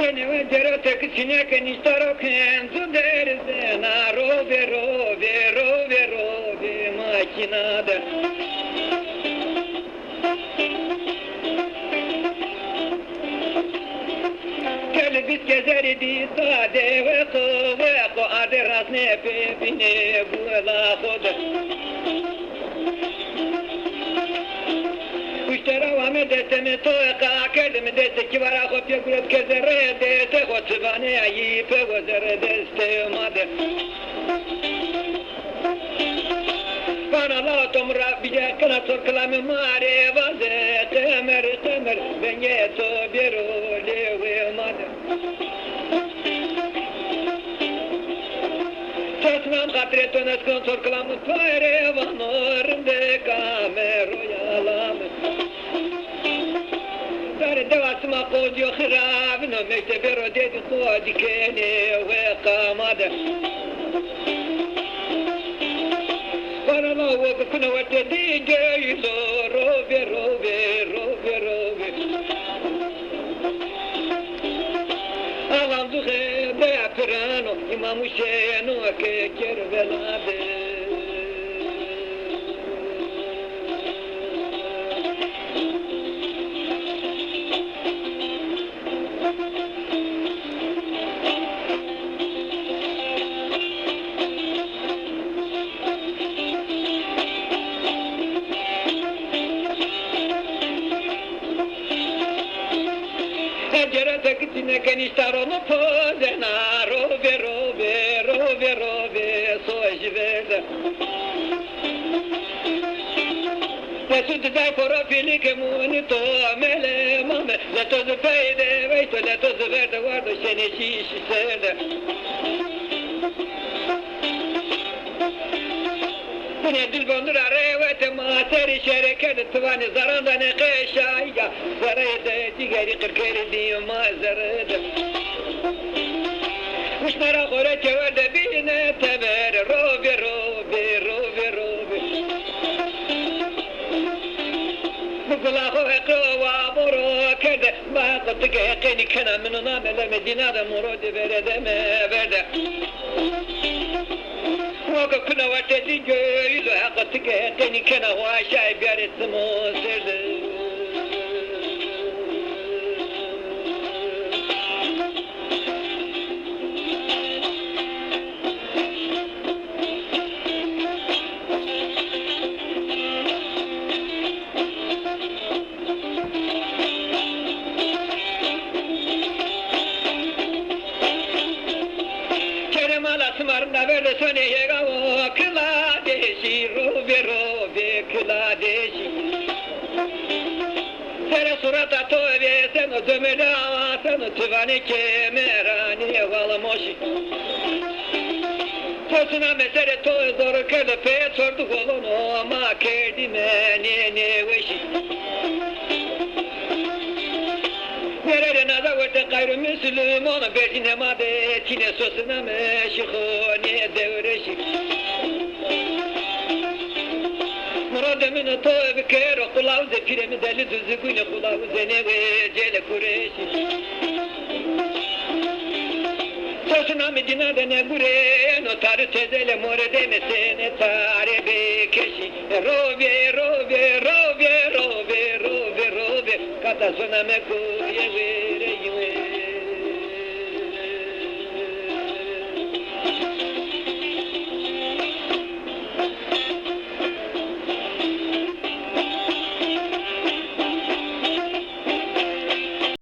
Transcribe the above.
Kene jero tek sine ke nistaro kenzu derze na robe robe robe robe makinada. Kele bit gezeri di sade ve ko aderas ne pe bine bula khoda. Uştera vame desene toka kelim dese kivara kopya guret kezere dese kotsvane ayi pe gozere deste made. Bana la tomra bile kana tor klame mare vaze temer temer benye to biro lewe made. Tasman khatre tonas kon tor klame pare vanor de kamero yalam. Devasıma koyuyor xirabını mektebe rodedi koydu kene ve kamada. Bana la vakıfına vatedi geylo robe robe robe robe. Ağam zuhe de pirano imam Hüseyin'u ke Kerbela'de. Gitine keniştaromu pozena robe robe robe robe sojveda. Nesut dai profili che muni to mele mame la to zfeide veito la to zverde guardo scene ci sede. Bune dilbondur arevete materi şereket tvani zaranda ne qeşaya zarede digeri qirkeri diyuma zarede Uşnara qore çeverde bine teber robe robe robe robe Muglahu eqwa boro kede ma qatge qeni kana minuna mele medina da murode verede me verde Waka kuna watedi göğüyle hakatike teni kana vaşay biaretmo serde Marna verde sone yega o kla deshi robe robe kla deshi Sere surata tove seno dömela seno tvane kemerani valamoshi Tosuna mesere to zor kele pe sordu golono ma kerdi meni ne veshi Nerede nada vete gayrı Müslüman Berdine madetine sosuna meşhone devreşi Murademin tövbe kero kulavze piremi deli düzgüne kulavze ne vecele kureşi Sosuna medinada ne gure no tarı tezele more demesene tare bekeşi Robe robe robe robe robe robe Kata sona me kuyewe